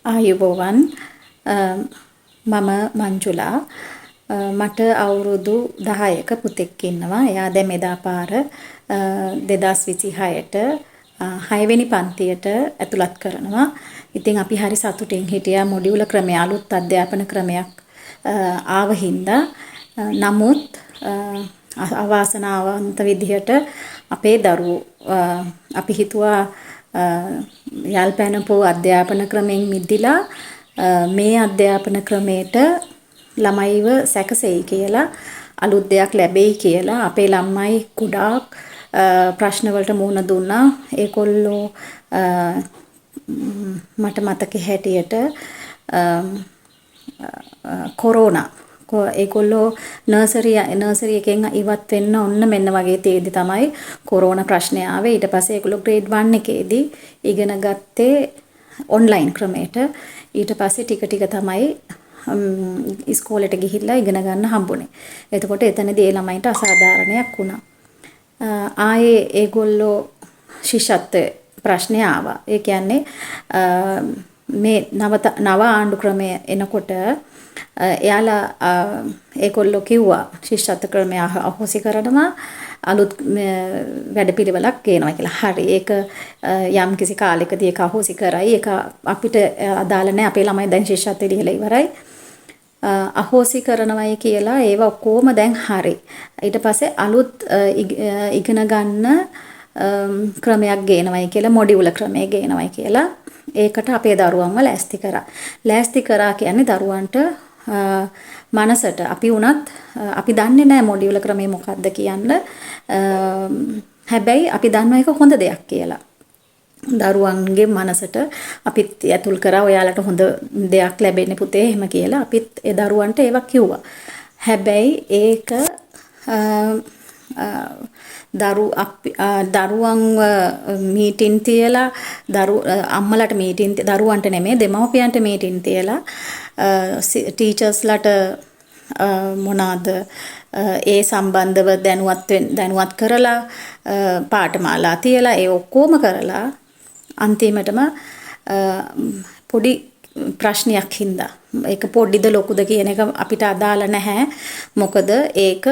ආයුබෝවන් මම මංජුලා මට අවුරුදු 10ක පුතෙක් ඉන්නවා. එයා දැන් මෙදා පාර 2026ට 6 වෙනි පන්තියට ඇතුළත් කරනවා. ඉතින් අපි හරි සතුටින් හිටියා මොඩියුල ක්‍රමය අලුත් අධ්‍යාපන ක්‍රමයක් ආව හින්දා. නමුත් අවාසනාවන්ත විදිහට අපේ දරුවෝ අපි හිතුවා යල්පැනපු අධ්‍යාපන ක්‍රමයෙන් මිදිලා මේ අධ්‍යාපන ක්‍රමයට ළමයිව සැකසෙයි කියලා අලුත් දෙයක් ලැබෙයි කියලා අපේ ළමයි කුඩාක් ප්‍රශ්න වලට මුහුණ දුන්නා. ඒගොල්ලෝ මට මතක හැටියට කොරෝනා ඒගොල්ලෝ නර්සරි එකෙන් ඉවත් වෙන්න ඔන්න මෙන්න වගේ තේදි තමයි කොරෝනා ප්‍රශ්නය ආවේ. ඊට පස්සේ ඒගොල්ලෝ ග්‍රේඩ් 1 එකේදී ඉගෙන ගත්තේ ඔන්ලයින් ක්‍රමයට. ඊට පස්සේ ටික ටික තමයි ඉස්කෝලේට ගිහිල්ලා ඉගෙන ගන්න හම්බුනේ. එතකොට එතනදී ඒ ළමයින්ට අසාධාරණයක් වුණා. ආයේ ඒගොල්ලෝ ශිෂ්‍යත්ව ප්‍රශ්නය ආවා. ඒ කියන්නේ මේ නව ආණ්ඩු ක්‍රමය එනකොට එයාලා ඒගොල්ලෝ කිව්වා ශිෂ්‍යත්ව ක්‍රමය අහෝසි කරනවා අලුත් වැඩපිළිවෙලක් ගේනවා කියලා. හරි. ඒක යම් කිසි කාලයකදී ඒක අහෝසි කරයි. ඒක අපිට අදාළ නැහැ. අපේ ළමයි දැන් ශිෂ්‍යත්වෙ ලියලා ඉවරයි. අහෝසි කරනවයි කියලා ඒව ඔක්කොම දැන් හරි. ඊට පස්සේ අලුත් ඉගෙන ගන්න ක්‍රමයක් ගේනවයි කියලා මොඩියුල ක්‍රමය ගේනවයි කියලා ඒකට අපේ දරුවන්ව ලෑස්ති කරා. ලෑස්ති කරා කියන්නේ දරුවන්ට මනසට අපි උනත් අපි දන්නේ නැහැ මොඩියුල ක්‍රමය මොකක්ද කියන්න. හැබැයි අපි දන්නවා ඒක හොඳ දෙයක් කියලා. දරුවන්ගේ මනසට අපිත් ඇතුල් කරා ඔයාලට හොඳ දෙයක් ලැබෙන්නේ පුතේ එහෙම කියලා අපිත් ඒ දරුවන්ට ඒවා කිව්වා. හැබැයි ඒක දරුවන්ව මීටින් තියලා අම්මලට මීටින් දරුවන්ට නෙමෙයි දෙමව්පියන්ට මීටින් තියලා ටීචර්ස්ලට මොනවාද ඒ සම්බන්ධව දැනුවත් කරලා පාඨමාලා තියලා ඒ ඔක්කොම කරලා අන්තිමටම පොඩි ප්‍රශ්නයක් හින්දා ඒක පොඩිද ලොකුද කියන එක අපිට අදාළ නැහැ. මොකද ඒක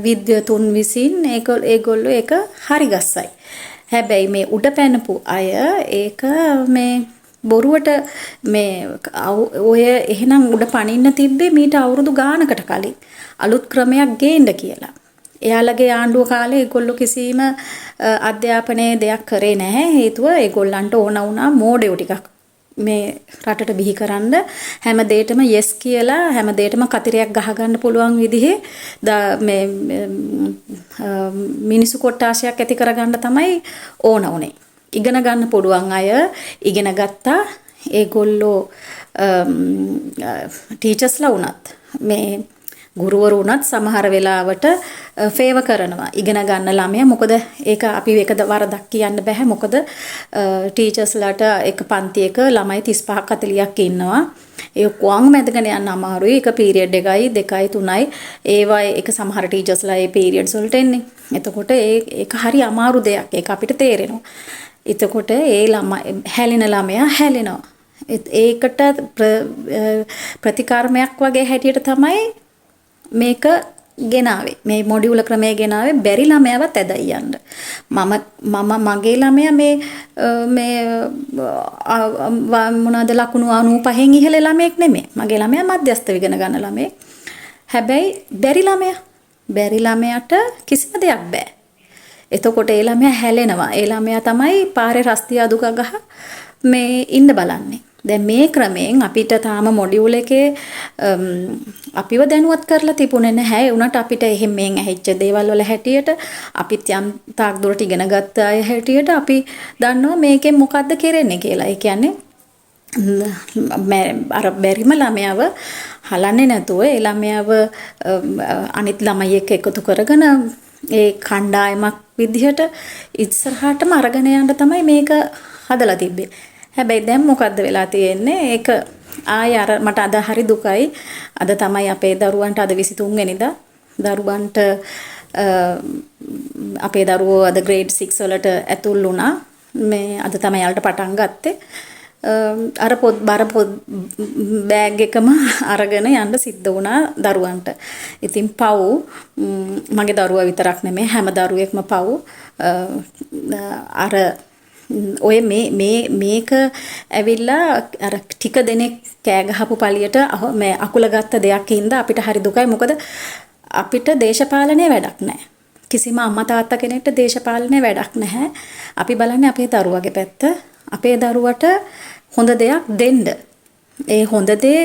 විද්‍යතුන් විසින් ඒගොල්ලෝ ඒක හරි ගස්සයි. හැබැයි මේ උඩ පැනපු අය ඒක මේ බොරුවට මේ ඔය එහෙනම් උඩ පනින්න තිබ්බේ මීට අවුරුදු ගානකට කලින් අලුත් ක්‍රමයක් ගේන්න කියලා. එයාලගේ ආණ්ඩුව කාලේ ඒගොල්ලෝ කිසිම අධ්‍යාපනයේ දෙයක් කරේ නැහැ. හේතුව ඒගොල්ලන්ට ඕන වුණා මෝඩයෝ ටිකක් මේ රටට බිහි කරන්න හැම දෙයකම yes කියලා හැම දෙයකම කතිරයක් ගහගන්න පුළුවන් විදිහේ මේ මිනිසු කොට්ටාශයක් ඇති කරගන්න තමයි ඕන උනේ. ඉගෙන ගන්න පුළුවන් අය ඉගෙන ගත්තා. ඒගොල්ලෝ ටීචර්ස්ලා වුණත් මේ ගුරුවරු වුණත් සමහර වෙලාවට ෆේව කරනවා ඉගෙන ගන්න ළමයා. මොකද ඒක අපි ඒකද වරදක් කියන්න බෑ. මොකද ටීචර්ස්ලාට එක පන්තියක ළමයි 35ක් 40ක් ඉන්නවා. ඒ කොම් මැදගෙන යන්න අමාරුයි. එක පීරියඩ් එකයි 2යි 3යි ඒවා එක සමහර ටීචර්ස්ලා ඒ පීරියඩ්ස් වලට එන්නේ. එතකොට ඒක හරි අමාරු දෙයක්. ඒක අපිට තේරෙනවා. එතකොට ඒ හැලෙන ළමයා හැලෙනවා. ඒකට ප්‍රතිකර්මයක් වගේ හැටියට තමයි මේක ගෙනාවේ. මේ මොඩියුල ක්‍රමය ගෙනාවේ බැරි ළමයාවත් ඇදයි යන්න. මගේ ළමයා මේ මොනවාද ලකුණු 95න් ඉහළ ළමයෙක් නෙමෙයි. මගේ ළමයා මධ්‍යස්ථ ඉගෙන ගන්න ළමයෙක්. හැබැයි බැරි ළමයාට කිසිම දෙයක් බෑ. එතකොට ඒ ළමයා හැලෙනවා. ඒ ළමයා තමයි පාරේ රස්තිය අදුක ගහ මේ ඉන්න බලන්නේ. දැන් මේ ක්‍රමයෙන් අපිට තාම මොඩියුල් එකේ අපිව දැනුවත් කරලා තිබුණේ නැහැ. ඒ උනට අපිට එහෙම මෙන් ඇහිච්ච දේවල් වල හැටියට අපිත් යම් තාක් දුරට ඉගෙන ගත්ත අය හැටියට අපි දන්නවා මේකෙන් මොකද්ද කරන්නේ කියලා. ඒ කියන්නේ අර බැරිම ළමයාව හලන්නේ නැතුව ඒ ළමයාව අනිත් ළමයි එක්ක එකතු කරගෙන ඒ කණ්ඩායමක් විදිහට ඉස්සරහටම අරගෙන යන්න තමයි මේක හදලා තිබ්බේ. හැබැයි දැන් මොකද්ද වෙලා තියෙන්නේ? ඒක ආය අර මට අද හරි දුකයි. අද තමයි අපේ දරුවන්ට අද 23 වෙනිදා දරුවන්ට අපේ දරුවෝ අද ග්‍රේඩ් 6 වලට ඇතුල් වුණා. මේ අද තමයි යාලට පටන් ගත්තේ. අර බර බෑග් එකම අරගෙන යන්න සිද්ධ වුණා දරුවන්ට. ඉතින් පව් මගේ දරුවා විතරක් නෙමෙයි හැම දරුවෙක්ම පව්. අර ඔය මේක ඇවිල්ලා අර ටික දෙනෙක් කෑ ගහපු පළියට මේ අකුල ගත්ත දෙයක් හින්දා අපිට හරි දුකයි. මොකද අපිට දේශපාලනයේ වැඩක් නැහැ. කිසිම අම්මා තාත්තා කෙනෙක්ට දේශපාලනයේ වැඩක් නැහැ. අපි බලන්නේ අපේ දරුවගේ පැත්ත. අපේ දරුවට හොඳ දෙයක් දෙන්න. ඒ හොඳ දේ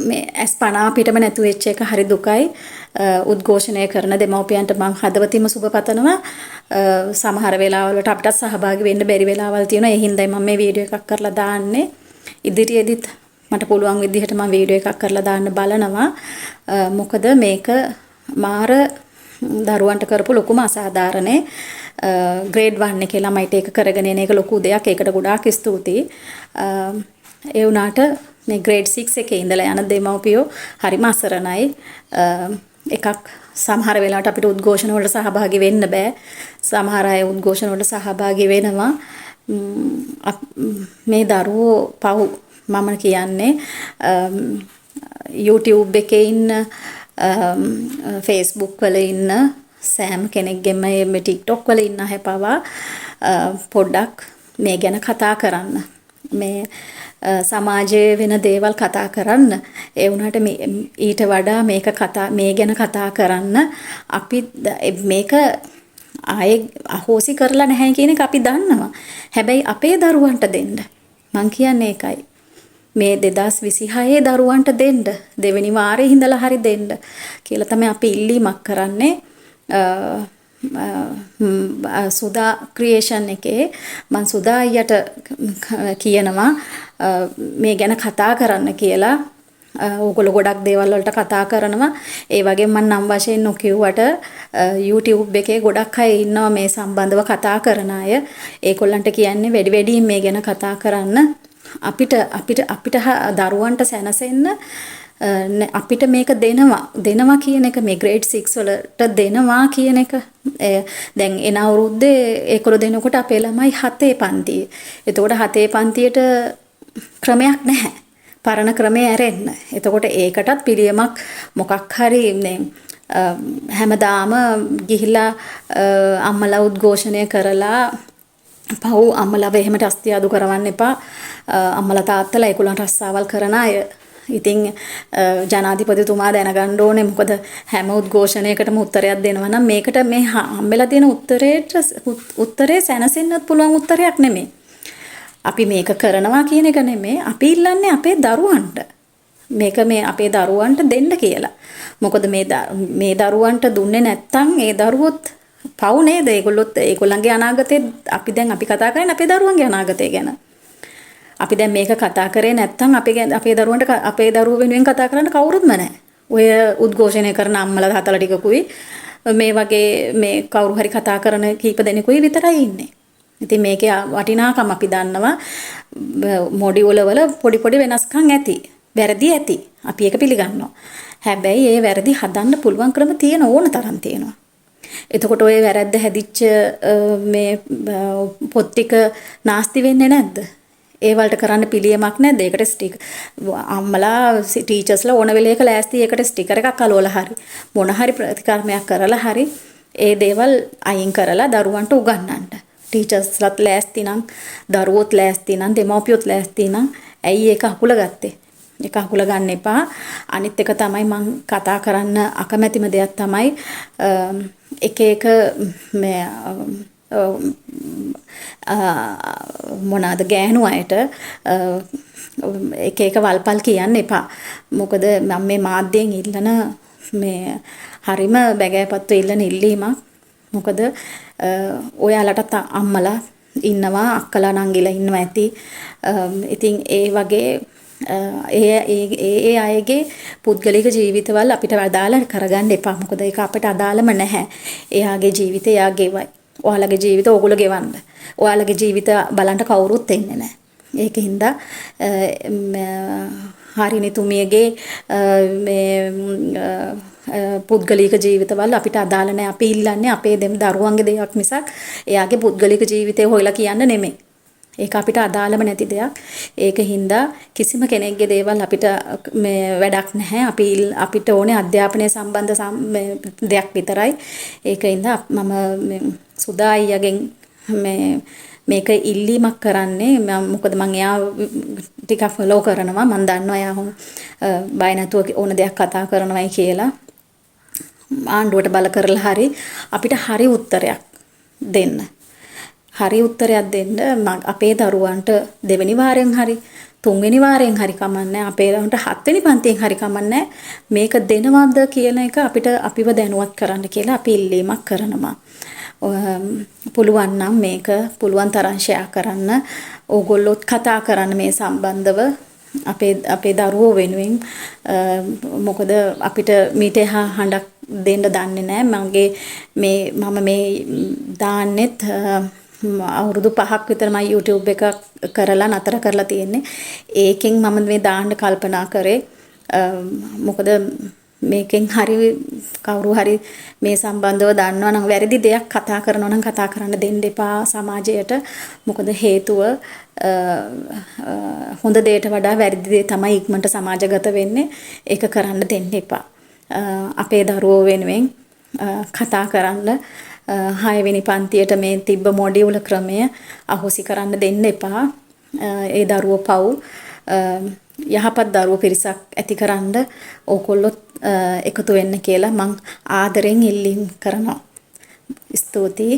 මේ අස්පනා පිටම නැතු වෙච්ච එක හරි දුකයි. උද්ඝෝෂණය කරන දෙමව්පියන්ට මම හදවතින්ම සුබ පතනවා. සමහර වෙලාවලට අපිට සහභාගී වෙන්න බැරි වෙලාවල් තියෙනවා. ඒ හින්දායි මම මේ වීඩියෝ එකක් කරලා දාන්නේ. ඉදිරියේදීත් මට පුළුවන් විදිහට මම වීඩියෝ එකක් කරලා දාන්න බලනවා. මොකද මේක මාර දරුවන්ට කරපු ලොකුම අසාධාරණේ. ග්‍රේඩ් 1 එකේ ළමයිට ඒක කරගෙන එන එක ලොකු දෙයක්. ඒකට ගොඩාක් ස්තුතියි. ඒ වුණාට මේ ග්‍රේඩ් 6 එකේ ඉඳලා යන දෙමව්පියෝ හරිම අසරණයි. එකක් සමහර වෙලාවට අපිට උද්ඝෝෂණ වලට සහභාගී වෙන්න බෑ. සමහර අය උද්ඝෝෂණ වලට සහභාගී වෙනවා. මේ දරුවෝ පව් මම කියන්නේ YouTube එකේ ඉන්න Facebook වල ඉන්න සෑම කෙනෙක්ගෙම මේ TikTok වල ඉන්න අය පවා පොඩ්ඩක් මේ ගැන කතා කරන්න. මේ සමාජයේ වෙන දේවල් කතා කරන්න. ඒ වුණාට ඊට වඩා මේ ගැන කතා කරන්න අපි මේක ආයේ අහෝසි කරලා නැහැ කියන එක අපි දන්නවා. හැබැයි අපේ දරුවන්ට දෙන්න. මං කියන්නේ ඒකයි. මේ 2026 දරුවන්ට දෙන්න. දෙවෙනි වාරේ ඉඳලා හරි දෙන්න කියලා තමයි අපි ඉල්ලීමක් කරන්නේ. සුදා ක්‍රියේෂන් එකේ මං සුදා අයියට කියනවා මේ ගැන කතා කරන්න කියලා. ඕගොල්ලෝ ගොඩක් දේවල් වලට කතා කරනවා. ඒ වගේම මම නම් වශයෙන් නොකියුවට YouTube එකේ ගොඩක් අය ඉන්නවා මේ සම්බන්ධව කතා කරන අය. ඒගොල්ලන්ට කියන්නේ වැඩියෙන් මේ ගැන කතා කරන්න. අපිට දරුවන්ට සැනසෙන්න අපිට මේක දෙනවා කියන එක මේ ග්‍රේඩ් 6 වලට දෙනවා කියන එක දැන් එන අවුරුද්දේ ඒකල දෙනකොට අපේ ළමයි 7 පන්තියේ. එතකොට 7 පන්තියට ක්‍රමයක් නැහැ. පරණ ක්‍රමයේ ඇරෙන්න. එතකොට ඒකටත් පිළියමක් මොකක් හරි හැමදාම ගිහිලා අම්මලා උද්ඝෝෂණය කරලා පව් අම්මලාව එහෙම රස්තිය අඩු කරවන්න එපා. අම්මලා තාත්තලා ඒගොල්ලන් රස්සාවල් කරන අය. ඉතින් ජනාධිපතිතුමා දැනගන්න ඕනේ මොකද හැම උද්ඝෝෂණයකටම උත්තරයක් දෙනවා නම් මේකට මේ හම්බෙලා තියෙන උත්තරේ සැනසෙන්නත් පුළුවන් උත්තරයක් නෙමෙයි. අපි මේක කරනවා කියන එක නෙමෙයි. අපි ඉල්ලන්නේ අපේ දරුවන්ට. මේක මේ අපේ දරුවන්ට දෙන්න කියලා. මොකද මේ දරුවන්ට දුන්නේ නැත්තම් ඒ දරුවොත් පව් නේද? ඒගොල්ලන්ගේ අනාගතේ අපි කතා කරන්නේ අපේ දරුවන්ගේ අනාගතය ගැන. අපි දැන් මේක කතා කරේ නැත්තම් අපේ දරුවෝ වෙනුවෙන් කතා කරන්න කවුරුත්ම නැහැ. ඔය උද්ඝෝෂණය කරන අම්මලා තාත්තලා ටිකකුයි මේ වගේ මේ කවුරු හරි කතා කරන කීප දෙනෙකුයි විතරයි ඉන්නේ. ඉතින් මේකේ වටිනාකම අපි දන්නවා. මොඩියුල වල පොඩි වෙනස්කම් ඇති. වැරදි ඇති. අපි ඒක පිළිගන්නවා. හැබැයි ඒ වැරදි හදන්න පුළුවන් ක්‍රම තියෙන ඕන තරම් තියෙනවා. එතකොට ඔය වැරද්ද හැදිච්ච මේ පොත් ටික නාස්ති වෙන්නේ නැද්ද? ඒ වලට කරන්න පිළියමක් නැද්ද? ඒකට අම්මලා ටීචර්ස්ලා ඕන වෙලේක ලෑස්ති ඒකට ස්ටිකර් එකක් අලවලා හරි මොන හරි ප්‍රතිකර්මයක් කරලා හරි ඒ දේවල් අයින් කරලා දරුවන්ට උගන්වන්න. ටීචර්ස්ලාත් ලෑස්ති නම් දරුවොත් ලෑස්ති නම් දෙමව්පියොත් ලෑස්ති නම් ඇයි ඒක අකුල ගත්තේ? ඒක අකුල ගන්න එපා. අනිත් එක තමයි මම කතා කරන්න අකමැතිම දෙයක් තමයි එක මේ මොනවාද ගෑනු අයට එක වල්පල් කියන්න එපා. මොකද මම මේ මාධ්‍යයෙන් ඉල්ලන මේ හරිම බැගෑපත්ව ඉල්ලන ඉල්ලීමක්. මොකද ඔයාලටත් අම්මලා ඉන්නවා අක්කලා නංගිලා ඉන්නවා ඇති. ඉතින් ඒ වගේ ඒ අයගේ පුද්ගලික ජීවිතවල අපිට අදාළ කරගන්න එපා. මොකද ඒක අපිට අදාළම නැහැ. එයාගේ ජීවිතය එයා ගෙවයි. ඔයාලගේ ජීවිත ඕගොල්ලෝ ගෙවන්න. ඔයාලගේ ජීවිත බලන්න කවුරුත් එන්නේ නැහැ. ඒකින්ද හරිනිතුමියගේ මේ පුද්ගලික ජීවිතවල අපිට අදාළ නැහැ. අපි ඉල්ලන්නේ අපේ දරුවන්ගේ දෙයක් මිසක් එයාගේ පුද්ගලික ජීවිතය හොයලා කියන්න නෙමෙයි. ඒක අපිට අදාළම නැති දෙයක්. ඒක හින්දා කිසිම කෙනෙක්ගේ දේවල් අපිට මේ වැඩක් නැහැ. අපිට ඕනේ අධ්‍යාපනය සම්බන්ධ දෙයක් විතරයි. ඒක හින්දා මම සුදා අයියාගෙන් මේක ඉල්ලීමක් කරන්නේ. මොකද මම එයා ටිකක් ෆලෝ කරනවා. මම දන්නවා එයා බය නැතුව ඕන දෙයක් කතා කරනවායි කියලා. ආණ්ඩුවට බල කරලා හරි අපිට හරි උත්තරයක් දෙන්න. හරි උත්තරයක් දෙන්න අපේ දරුවන්ට දෙවෙනි වාරයෙන් හරි තුන්වෙනි වාරයෙන් හරි කමන්නේ අපේ දරුවන්ට හත්වෙනි පන්තියෙන් හරි කමන්නේ මේක දෙනවද කියන එක අපිව දැනුවත් කරන්න කියලා අපි ඉල්ලීමක් කරනවා. පුළුවන් නම් මේක පුළුවන් තරම් ෂෙයා කරන්න. ඕගොල්ලොත් කතා කරන්න මේ සම්බන්ධව අපේ දරුවෝ වෙනුවෙන්. මොකද අපිට මීට එහා හඬක් දෙන්න දන්නේ නැහැ. මම මේ දාන්නෙත් අවුරුදු 5ක් විතර මම YouTube එක කරලා නතර කරලා තියෙන්නේ. ඒකෙන් මම මේ දාන්න කල්පනා කරේ. මොකද මේකෙන් හරි කවුරු හරි මේ සම්බන්ධව දන්නවා නම් වැරදි දෙයක් කතා කරනවා නම් කතා කරන්න දෙන්න එපා සමාජයට. මොකද හේතුව හොඳ දෙයට වඩා වැරදි දේ තමයි ඉක්මනට සමාජගත වෙන්නේ. ඒක කරන්න දෙන්න එපා. අපේ දරුවෝ වෙනුවෙන් කතා කරන්න 6 වෙනි පන්තියට මේ තිබ්බ මොඩියුල ක්‍රමය අහෝසි කරන්න දෙන්න එපා. ඒ දරුවෝ පව් යහපත් දරුවෝ පිරිසක් ඇතිකරන්න ඕගොල්ලොත් එකතු වෙන්න කියලා මං ආදරෙන් ඉල්ලීම් කරනවා. ස්තුතියි.